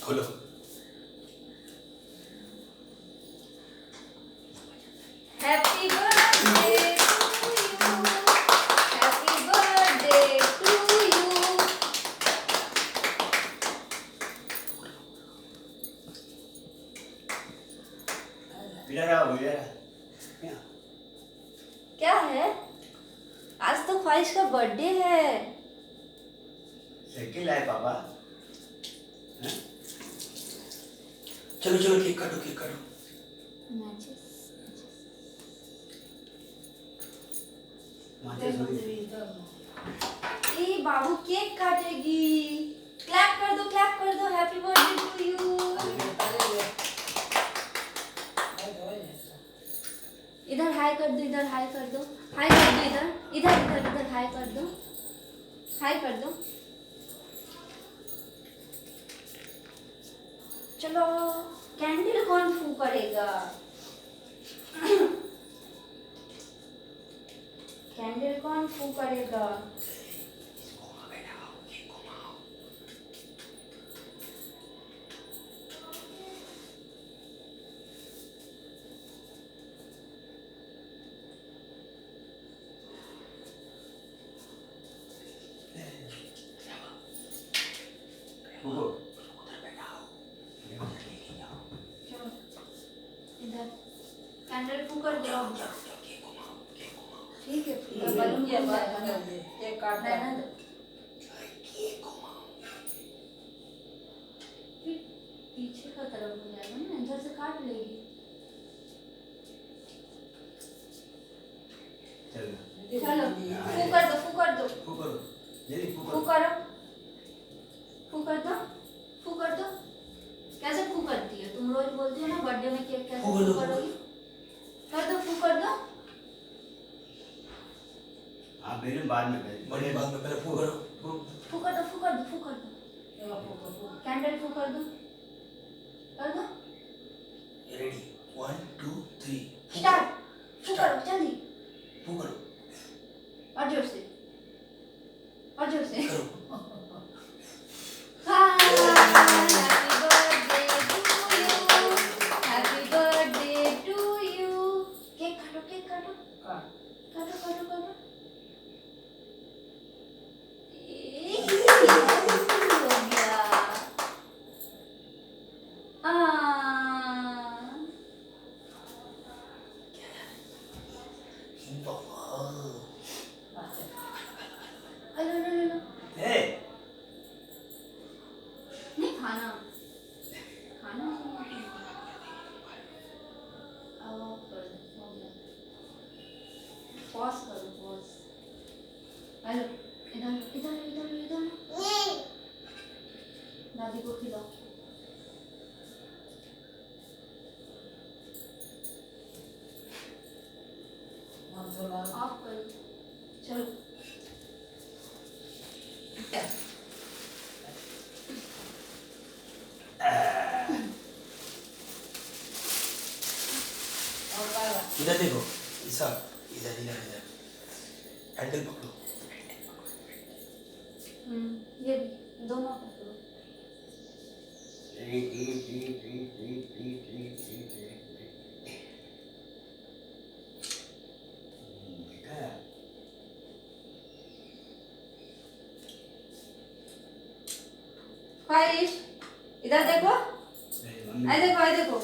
खोलो। Happy birthday to you, happy birthday to you. इधर आओ इधर। क्या है? आज तो ख्वाहिश का बर्थडे है। साइकिल है पापा। हैं? चलो चलो केक काटो केक काटो। माचिस हुई। ए बाबू केक काटेगी। क्लैप कर दो हैप्पी बर्थडे टू यू। इधर हाय कर दो, इधर हाय कर दो, हाय कर दो, इधर इधर इधर इधर हाय कर दो, हाय कर दो। चलो कैंडल कौन फू करेगा? कैंडल कौन फू करेगा? इधर कैंडल फू कर दो। ठीक है, बलून के बाद केक काट देना। पीछे का तरफ हो जाएगा ना, इधर से काट लेगी। चलो फू कर दो, फू कर दो, फू करो जल्दी फू फू करो। करो, फू कर दो, फू कर दो। कैसे फू करती है? तुम रोज बोलती हो ना बर्थडे में केक कैसे फू कर दो, फू करोगी? कर दो, फू कर दो। आप मेरे बाद में करें। बड़े बाद में पहले फू करो। फू कर दो, फू कर दो, फू कर दो। कैंडल फू कर दो, कर दो। Ready 1 2 3 start. फू करो जल्दी, फू करो। और जोर से, और जोर से। करो। Happy birthday to you. Cake काटो, केक काटो, काटो काटो काटो। हो गया। Hello hello hello. ए नहीं खाना, खाना नहीं। अब कर दो, हो गया। पॉज करो, पॉज। हेलो इधर इधर इधर इधर। दादी को खिलाओ। ऑफ करो। चलो इधर देखो ईसा। इधर इधर इधर हैंडल पकड़ो। ये भी दोनों पकड़ो। ख्वाहिश इधर देखो, आई देखो, आई देखो।